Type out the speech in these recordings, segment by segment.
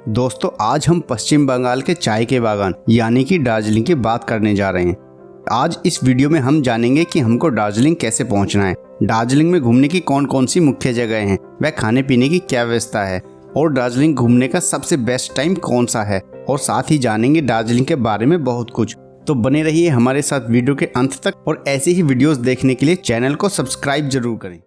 दोस्तों आज हम पश्चिम बंगाल के चाय के बागान यानी कि दार्जिलिंग की बात करने जा रहे हैं। आज इस वीडियो में हम जानेंगे कि हमको दार्जिलिंग कैसे पहुंचना है, दार्जिलिंग में घूमने की कौन कौन सी मुख्य जगह हैं, वह खाने पीने की क्या व्यवस्था है और दार्जिलिंग घूमने का सबसे बेस्ट टाइम कौन सा है, और साथ ही जानेंगे दार्जिलिंग के बारे में बहुत कुछ। तो बने रहिए हमारे साथ वीडियो के अंत तक और ऐसे ही वीडियोस देखने के लिए चैनल को सब्सक्राइब जरूर करें।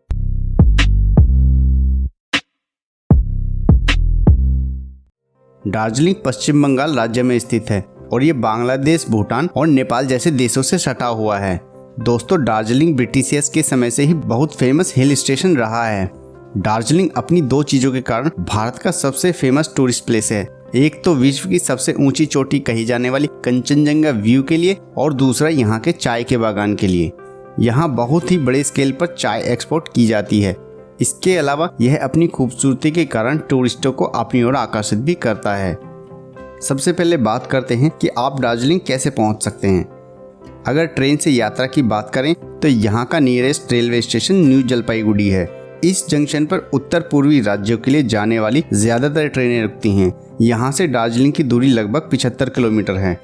दार्जिलिंग पश्चिम बंगाल राज्य में स्थित है और ये बांग्लादेश, भूटान और नेपाल जैसे देशों से सटा हुआ है। दोस्तों दार्जिलिंग ब्रिटिशियर्स के समय से ही बहुत फेमस हिल स्टेशन रहा है। दार्जिलिंग अपनी दो चीजों के कारण भारत का सबसे फेमस टूरिस्ट प्लेस है। एक तो विश्व की सबसे ऊंची चोटी कही जाने वाली कंचनजंगा व्यू के लिए और दूसरा यहाँ के चाय के बागान के लिए। यहाँ बहुत ही बड़े स्केल पर चाय एक्सपोर्ट की जाती है। इसके अलावा यह अपनी खूबसूरती के कारण टूरिस्टों को अपनी ओर आकर्षित भी करता है। सबसे पहले बात करते हैं कि आप दार्जिलिंग कैसे पहुंच सकते हैं। अगर ट्रेन से यात्रा की बात करें तो यहाँ का nearest railway station new Jalpaiguri है। इस जंक्शन पर उत्तर पूर्वी राज्यों के लिए जाने वाली ज्यादातर ट्रेनें रुकती हैं। यहाँ से दार्जिलिंग की दूरी लगभग 75 किलोमीटर है।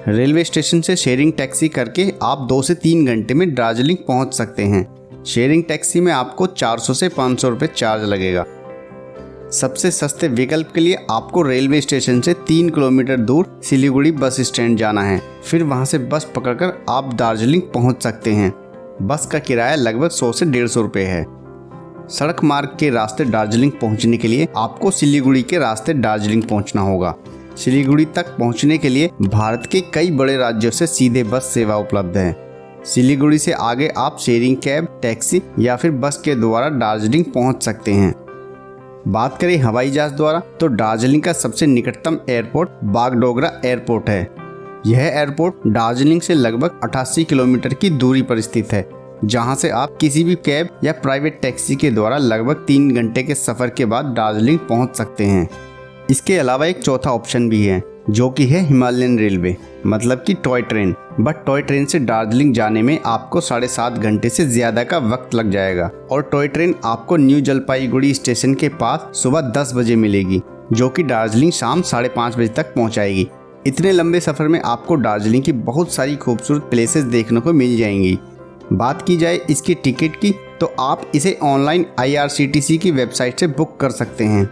रेलवे स्टेशन से शेयरिंग टैक्सी करके आप 2 से 3 घंटे में दार्जिलिंग पहुँच सकते हैं। शेयरिंग टैक्सी में आपको 400 से 500 रुपये चार्ज लगेगा। सबसे सस्ते विकल्प के लिए आपको रेलवे स्टेशन से 3 किलोमीटर दूर सिलीगुड़ी बस स्टैंड जाना है। फिर वहां से बस पकड़कर आप दार्जिलिंग पहुंच सकते हैं। बस का किराया लगभग 100 से 150 रुपये है। सड़क मार्ग के रास्ते दार्जिलिंग पहुंचने के लिए आपको सिलीगुड़ी के रास्ते दार्जिलिंग पहुंचना होगा। सिलीगुड़ी तक पहुंचने के लिए भारत के कई बड़े राज्यों से सीधे बस सेवा उपलब्ध है। सिलीगुड़ी से आगे आप शेयरिंग कैब, टैक्सी या फिर बस के द्वारा दार्जिलिंग पहुंच सकते हैं। बात करें हवाई जहाज द्वारा तो दार्जिलिंग का सबसे निकटतम एयरपोर्ट बागडोगरा एयरपोर्ट है। यह एयरपोर्ट दार्जिलिंग से लगभग 88 किलोमीटर की दूरी पर स्थित है, जहां से आप किसी भी कैब या प्राइवेट टैक्सी के द्वारा लगभग 3 घंटे के सफर के बाद दार्जिलिंग पहुंच सकते हैं। इसके अलावा एक चौथा ऑप्शन भी है जो कि है हिमालयन रेलवे, मतलब कि toy train. But toy train से दार्जिलिंग जाने में आपको 7.5 घंटे से ज्यादा का वक्त लग जाएगा और टॉय ट्रेन आपको न्यू जलपाईगुड़ी स्टेशन के पास सुबह 10 बजे मिलेगी, जो कि दार्जिलिंग शाम 5:30 बजे तक पहुंचाएगी। इतने लंबे सफर में आपको दार्जिलिंग की बहुत सारी खूबसूरत प्लेसेस देखने को मिल जाएंगी। बात की जाए इसकी टिकट की तो आप इसे ऑनलाइन IRCTC की वेबसाइट से बुक कर सकते हैं।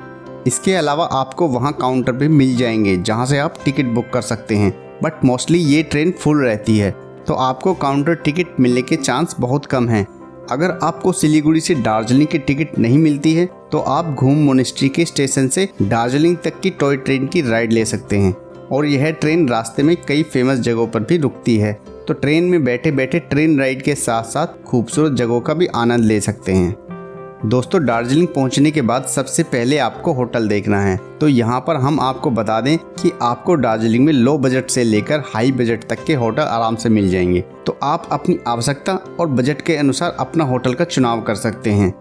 इसके अलावा आपको वहां काउंटर पे मिल जाएंगे जहां से आप टिकट बुक कर सकते हैं। बट मोस्टली ये ट्रेन फुल रहती है तो आपको काउंटर टिकट मिलने के चांस बहुत कम हैं। अगर आपको सिलीगुड़ी से दार्जिलिंग की टिकट नहीं मिलती है तो आप घूम मोनेस्ट्री के स्टेशन से दार्जिलिंग तक की टॉय ट्रेन की राइड ले सकते हैं और यह ट्रेन रास्ते में कई फेमस जगहों पर भी रुकती है। तो ट्रेन में बैठे बैठे ट्रेन राइड के साथ साथ खूबसूरत जगहों का भी आनंद ले सकते हैं। दोस्तों दार्जिलिंग पहुंचने के बाद सबसे पहले आपको होटल देखना है। तो यहाँ पर हम आपको बता दें कि आपको दार्जिलिंग में लो बजट से लेकर हाई बजट तक के होटल आराम से मिल जाएंगे। तो आप अपनी आवश्यकता और बजट के अनुसार अपना होटल का चुनाव कर सकते हैं।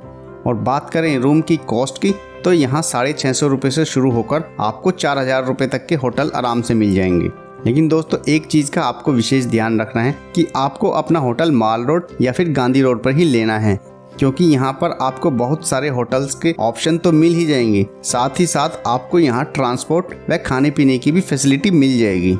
और बात करें रूम की कॉस्ट की तो यहाँ 650 रुपये से शुरू होकर आपको 4000 रुपये तक के होटल आराम से मिल जाएंगे। लेकिन दोस्तों एक चीज़ का आपको विशेष ध्यान रखना है कि आपको अपना होटल माल रोड या फिर गांधी रोड पर ही लेना है, क्योंकि यहाँ पर आपको बहुत सारे होटल्स के ऑप्शन तो मिल ही जाएंगे, साथ ही साथ आपको यहाँ ट्रांसपोर्ट व खाने पीने की भी फैसिलिटी मिल जाएगी।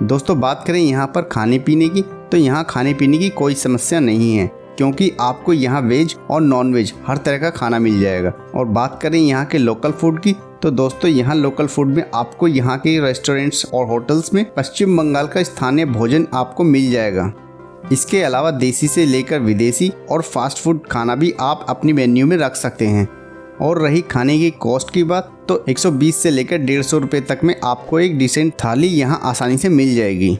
दोस्तों बात करें यहाँ पर खाने पीने की तो यहाँ खाने पीने की कोई समस्या नहीं है, क्योंकि आपको यहाँ वेज और नॉन वेज हर तरह का खाना मिल जाएगा। और बात करें यहाँ के लोकल फूड की तो दोस्तों यहाँ लोकल फूड में आपको यहाँ के रेस्टोरेंट्स और होटल्स में पश्चिम बंगाल का स्थानीय भोजन आपको मिल जाएगा। इसके अलावा देसी से लेकर विदेशी और फास्ट फूड खाना भी आप अपनी मेन्यू में रख सकते हैं। और रही खाने की कॉस्ट की बात तो 120 से लेकर 150 रुपये तक में आपको एक डिसेंट थाली यहाँ आसानी से मिल जाएगी।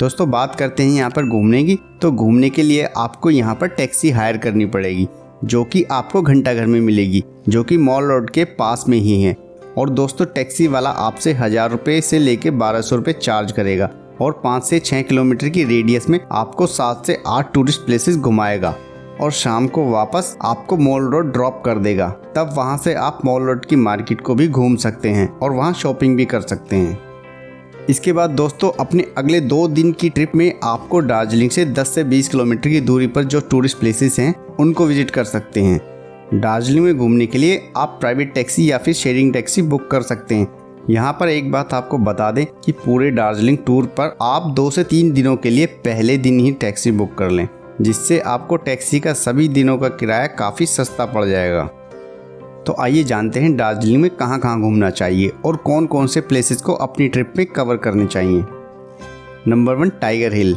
दोस्तों बात करते हैं यहाँ पर घूमने की तो घूमने के लिए आपको यहाँ पर टैक्सी हायर करनी पड़ेगी, जो कि आपको घंटाघर में मिलेगी, जो कि मॉल रोड के पास में ही है। और दोस्तों टैक्सी वाला आपसे 1000 रुपये से लेकर 1200 रुपये चार्ज करेगा और 5 से 6 किलोमीटर की रेडियस में आपको 7 से 8 टूरिस्ट प्लेसेस घुमाएगा और शाम को वापस आपको मॉल रोड ड्रॉप कर देगा। तब वहां से आप मॉल रोड की मार्केट को भी घूम सकते हैं और वहां शॉपिंग भी कर सकते हैं। इसके बाद दोस्तों अपने अगले 2 दिन की ट्रिप में आपको दार्जिलिंग से 10 से 20 किलोमीटर की दूरी पर जो टूरिस्ट प्लेसेस हैं उनको विजिट कर सकते हैं। दार्जिलिंग में घूमने के लिए आप प्राइवेट टैक्सी या फिर शेयरिंग टैक्सी बुक कर सकते हैं। यहाँ पर एक बात आपको बता दें कि पूरे दार्जिलिंग टूर पर आप 2 से 3 दिनों के लिए पहले दिन ही टैक्सी बुक कर लें, जिससे आपको टैक्सी का सभी दिनों का किराया काफ़ी सस्ता पड़ जाएगा। तो आइए जानते हैं दार्जिलिंग में कहाँ कहाँ घूमना चाहिए और कौन कौन से प्लेसेस को अपनी ट्रिप में कवर करने चाहिए। नंबर 1, टाइगर हिल।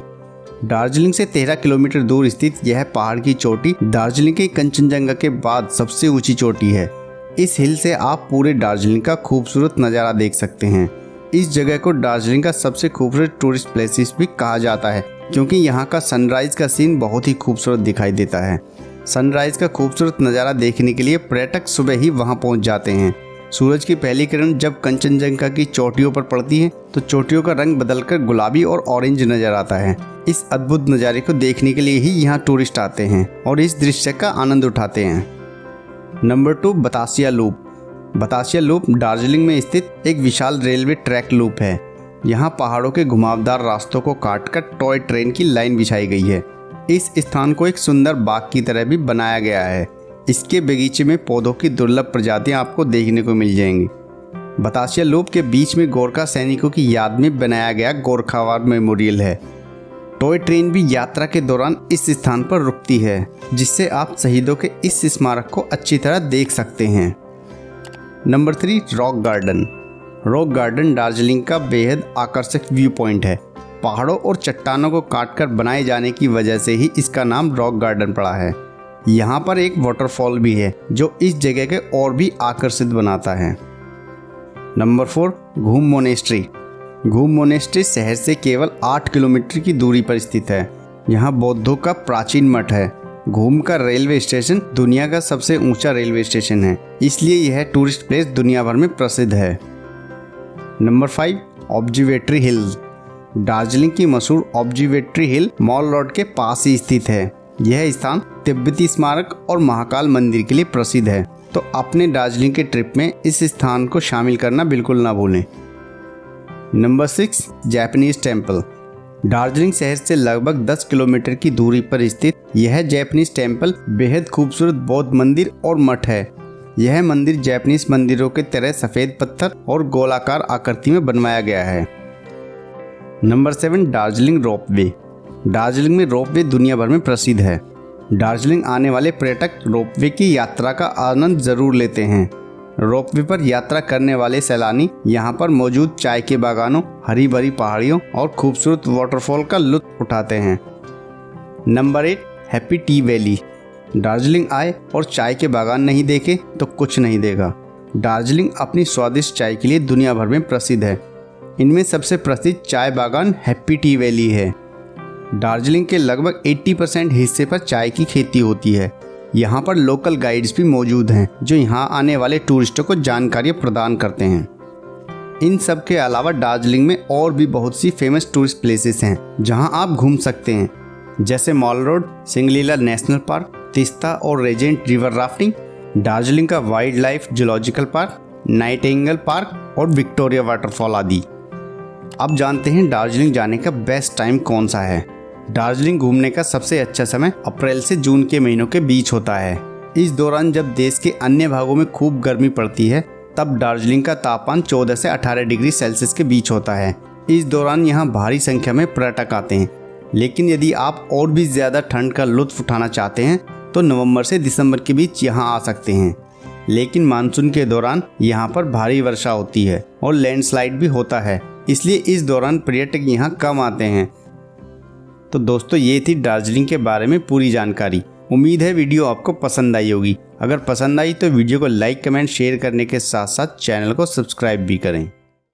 दार्जिलिंग से 13 किलोमीटर दूर स्थित यह पहाड़ की चोटी दार्जिलिंग के कंचनजंगा के बाद सबसे ऊंची चोटी है। इस हिल से आप पूरे दार्जिलिंग का खूबसूरत नज़ारा देख सकते हैं। इस जगह को दार्जिलिंग का सबसे खूबसूरत टूरिस्ट प्लेसेस भी कहा जाता है, क्योंकि यहाँ का सनराइज का सीन बहुत ही खूबसूरत दिखाई देता है। सनराइज का खूबसूरत नज़ारा देखने के लिए पर्यटक सुबह ही वहाँ पहुँच जाते हैं। सूरज की पहली किरण जब कंचनजंगा की चोटियों पर पड़ती है तो चोटियों का रंग बदलकर गुलाबी और ऑरेंज नजर आता है। इस अद्भुत नज़ारे को देखने के लिए ही यहाँ टूरिस्ट आते हैं और इस दृश्य का आनंद उठाते हैं। Number 2, Batasia loop. Batasia loop Darjeeling में स्थित एक विशाल रेलवे ट्रैक लूप है। यहाँ पहाड़ों के घुमावदार रास्तों को काटकर टॉय ट्रेन की लाइन बिछाई गई है। इस स्थान को एक सुंदर बाग की तरह भी बनाया गया है। इसके बगीचे में पौधों की दुर्लभ प्रजातियां आपको देखने को मिल जाएंगी। बतासिया लूप के बीच में गोरखा सैनिकों की याद में बनाया गया गोरखा वार मेमोरियल है। टॉय ट्रेन भी यात्रा के दौरान इस स्थान पर रुकती है, जिससे आप शहीदों के इस स्मारक को अच्छी तरह देख सकते हैं। Number 3, rock garden. Rock garden Darjeeling का बेहद आकर्षक व्यू पॉइंट है। पहाड़ों और चट्टानों को काटकर बनाए जाने की वजह से ही इसका नाम रॉक गार्डन पड़ा है। यहाँ पर एक वाटरफॉल भी है जो इस जगह के और भी आकर्षित बनाता है। नंबर 4, घूम मोनेस्ट्री। घूम मोनेस्ट्री शहर से केवल 8 किलोमीटर की दूरी पर स्थित है। यहाँ बौद्धों का प्राचीन मठ है। घूम का रेलवे स्टेशन दुनिया का सबसे ऊंचा रेलवे स्टेशन है, इसलिए यह टूरिस्ट प्लेस दुनिया भर में प्रसिद्ध है। नंबर 5, ऑब्जर्वेटरी हिल। दार्जिलिंग की मशहूर ऑब्जर्वेटरी हिल मॉल रोड के पास ही स्थित है। यह स्थान तिब्बती स्मारक और महाकाल मंदिर के लिए प्रसिद्ध है, तो अपने दार्जिलिंग के ट्रिप में इस स्थान को शामिल करना बिल्कुल ना भूलें। Number 6, Japanese temple. दार्जिलिंग शहर से लगभग 10 किलोमीटर की दूरी पर स्थित यह जापानीज टेम्पल बेहद खूबसूरत बौद्ध मंदिर और मठ है। यह मंदिर जापानीज मंदिरों के तरह सफ़ेद पत्थर और गोलाकार आकृति में बनवाया गया है। Number 7, Darjeeling ropeway. दार्जिलिंग में रोपवे दुनिया भर में प्रसिद्ध है। दार्जिलिंग आने वाले पर्यटक रोपवे की यात्रा का आनंद जरूर लेते हैं। रोपवे पर यात्रा करने वाले सैलानी यहाँ पर मौजूद चाय के बागानों, हरी भरी पहाड़ियों और खूबसूरत वाटरफॉल का लुत्फ उठाते हैं। Number 8, happy T valley. Darjeeling आए और चाय के बागान नहीं देखे तो कुछ नहीं देखा। दार्जिलिंग अपनी स्वादिष्ट चाय के लिए दुनिया भर में प्रसिद्ध है। इनमें सबसे प्रसिद्ध चाय बागान हैप्पी टी वैली है। दार्जिलिंग के लगभग 80% हिस्से पर चाय की खेती होती है। यहाँ पर लोकल गाइड्स भी मौजूद हैं जो यहाँ आने वाले टूरिस्टों को जानकारियाँ प्रदान करते हैं। इन सब के अलावा दार्जिलिंग में और भी बहुत सी फेमस टूरिस्ट प्लेसेस हैं जहाँ आप घूम सकते हैं, जैसे mall road, Singalila national park, Teesta और रेजेंट रिवर राफ्टिंग, दार्जिलिंग का wild life zoological park, Nightingale park और विक्टोरिया वाटरफॉल आदि। अब जानते हैं दार्जिलिंग जाने का बेस्ट टाइम कौन सा है। दार्जिलिंग घूमने का सबसे अच्छा समय अप्रैल से जून के महीनों के बीच होता है। इस दौरान जब देश के अन्य भागों में खूब गर्मी पड़ती है, तब दार्जिलिंग का तापमान 14 से 18 डिग्री सेल्सियस के बीच होता है। इस दौरान यहाँ भारी संख्या में पर्यटक आते हैं। लेकिन यदि आप और भी ज़्यादा ठंड का लुत्फ उठाना चाहते हैं तो नवंबर से दिसंबर के बीच यहाँ आ सकते हैं। लेकिन मानसून के दौरान यहाँ पर भारी वर्षा होती है और लैंडस्लाइड भी होता है, इसलिए इस दौरान पर्यटक यहाँ कम आते हैं। तो दोस्तों, ये थी दार्जिलिंग के बारे में पूरी जानकारी। उम्मीद है वीडियो आपको पसंद आई होगी। अगर पसंद आई तो वीडियो को लाइक, कमेंट, शेयर करने के साथ साथ चैनल को सब्सक्राइब भी करें।